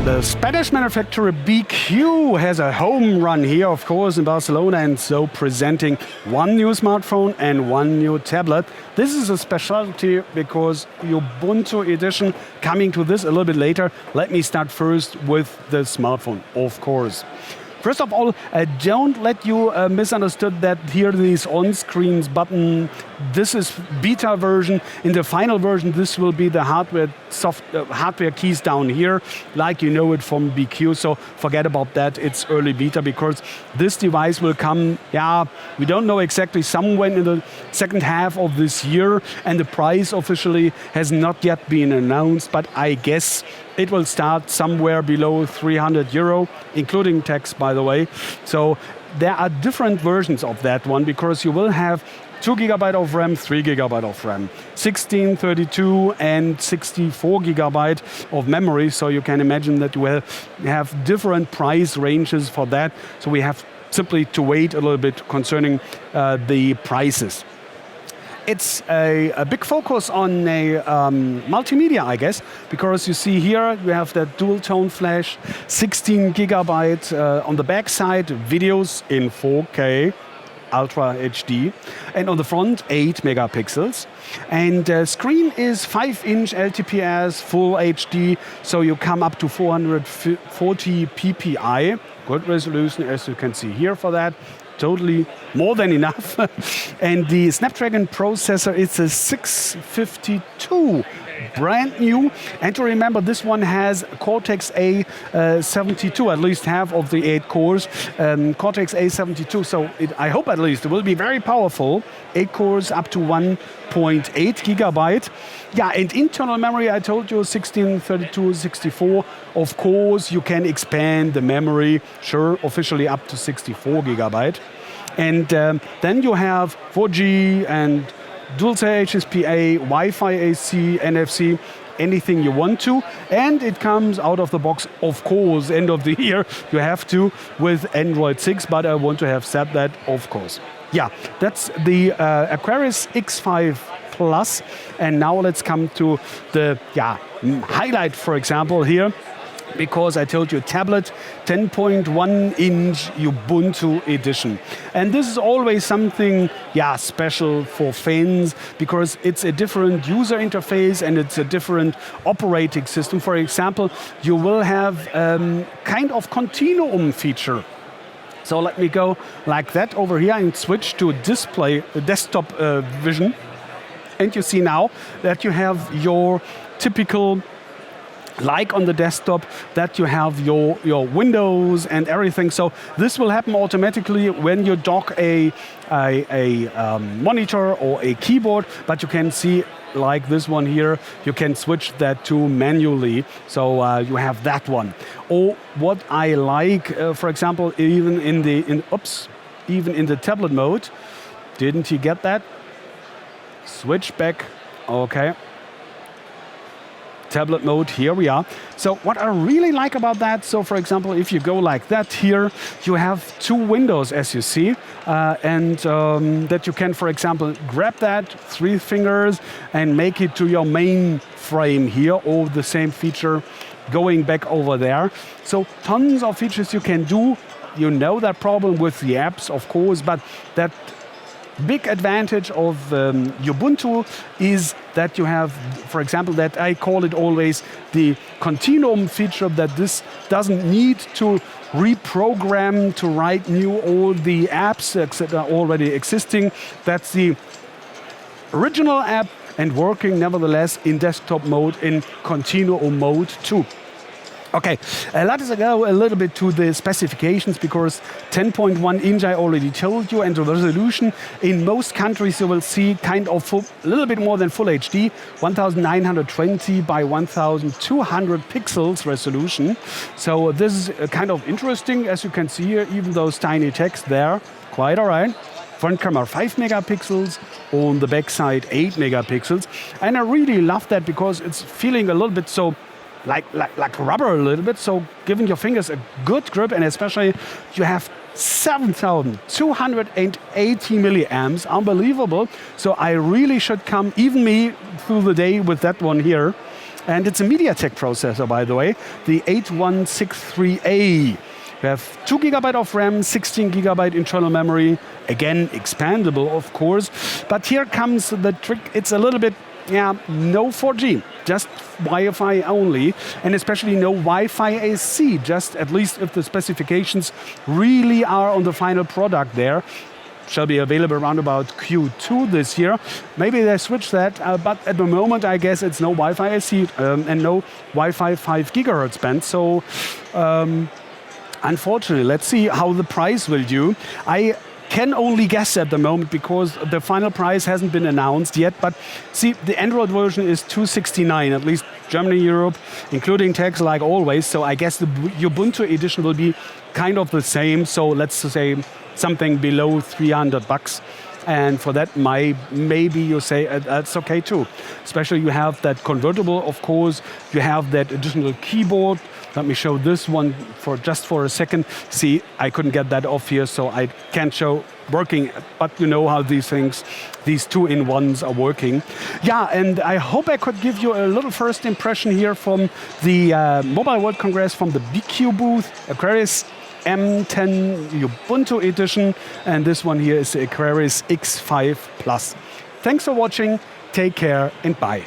The Spanish manufacturer BQ has a home run here, of course, in Barcelona, and so presenting one new smartphone and one new tablet. This is a specialty because Ubuntu edition, coming to this a little bit later. Let me start first with the smartphone, of course. First of all, don't let you misunderstood that here this on-screens button, this is beta version. In the final version, this will be the hardware keys down here, like you know it from BQ. So forget about that. It's early beta because this device will come, we don't know exactly, somewhere in the second half of this year, and the price officially has not yet been announced, but I guess it will start somewhere below 300 euro, including tax, by the way. So there are different versions of that one because you will have 2 GB of RAM, 3 GB of RAM, 16, 32 and 64 GB of memory. So you can imagine that you will have different price ranges for that. So we have simply to wait a little bit concerning the prices. It's a big focus on multimedia, I guess, because you see here you have that dual tone flash, 16 GB on the back side, videos in 4K, Ultra HD, and on the front 8 megapixels. And screen is 5-inch LTPS, full HD, so you come up to 440 ppi, good resolution as you can see here for that. Totally more than enough. And the Snapdragon processor is a 652, brand new. And to remember, this one has Cortex A72, at least half of the 8 cores. Cortex A72, so I hope at least it will be very powerful. 8 cores up to 1.8 gigabyte. Yeah, and internal memory, I told you, 16, 32, 64. Of course, you can expand the memory, sure, officially up to 64 gigabyte. And then you have 4G and dual HSPA, Wi-Fi AC, NFC, anything you want to. And it comes out of the box, of course, end of the year, you have to, with Android 6, but I want to have said that, of course. Yeah, that's the Aquaris X5 Plus. And now let's come to the highlight, for example, here. Because I told you tablet 10.1-inch Ubuntu edition. And this is always something special for fans because it's a different user interface and it's a different operating system. For example, you will have kind of continuum feature. So let me go like that over here and switch to desktop vision. And you see now that you have your typical, like on the desktop, that you have your windows and everything. So this will happen automatically when you dock a monitor or a keyboard, but you can see like this one here, you can switch that to manually. So you have that one. Or what I like, for example, even in the tablet mode, didn't you get that? Switch back, okay. Tablet mode, here we are. So what I really like about that, so for example, if you go like that here, you have 2 windows as you see, and that you can, for example, grab that 3 fingers and make it to your main frame here, or the same feature going back over there. So tons of features you can do. You know that problem with the apps, of course, but that big advantage of Ubuntu is that you have, for example, that I call it always the continuum feature, that this doesn't need to reprogram to write new all the apps that are already existing. That's the original app and working nevertheless in desktop mode, in continuum mode too. Okay, let us go a little bit to the specifications because 10.1-inch I already told you, and the resolution in most countries you will see kind of a little bit more than full HD, 1920 by 1200 pixels resolution. So this is kind of interesting, as you can see here, even those tiny text there, quite all right. Front camera 5 megapixels, on the back side 8 megapixels. And I really love that because it's feeling a little bit so like rubber a little bit, so giving your fingers a good grip, and especially you have 7,280 milliamps, unbelievable. So I really should come, even me, through the day with that one here. And it's a MediaTek processor, by the way, the 8163A. We have 2 GB of RAM, 16 GB internal memory, again expandable of course, but here comes the trick. It's a little bit, no 4G, just Wi-Fi only, and especially no Wi-Fi AC, just at least if the specifications really are on the final product there. Shall be available around about Q2 this year. Maybe they switch that, but at the moment I guess it's no Wi-Fi AC and no Wi-Fi 5 GHz band. So unfortunately, let's see how the price will do. I can only guess at the moment because the final price hasn't been announced yet. But see, the Android version is 269, at least Germany, Europe, including tax like always. So I guess the Ubuntu edition will be kind of the same. So let's say something below 300 bucks. And for that, maybe you say that's okay too. Especially you have that convertible, of course. You have that additional keyboard. Let me show this one just for a second. See, I couldn't get that off here, so I can't show working. But you know how these things, these two-in-ones are working. Yeah, and I hope I could give you a little first impression here from the Mobile World Congress, from the BQ booth, Aquaris M10 Ubuntu edition, and this one here is the Aquaris X5 Plus. Thanks for watching, take care and bye.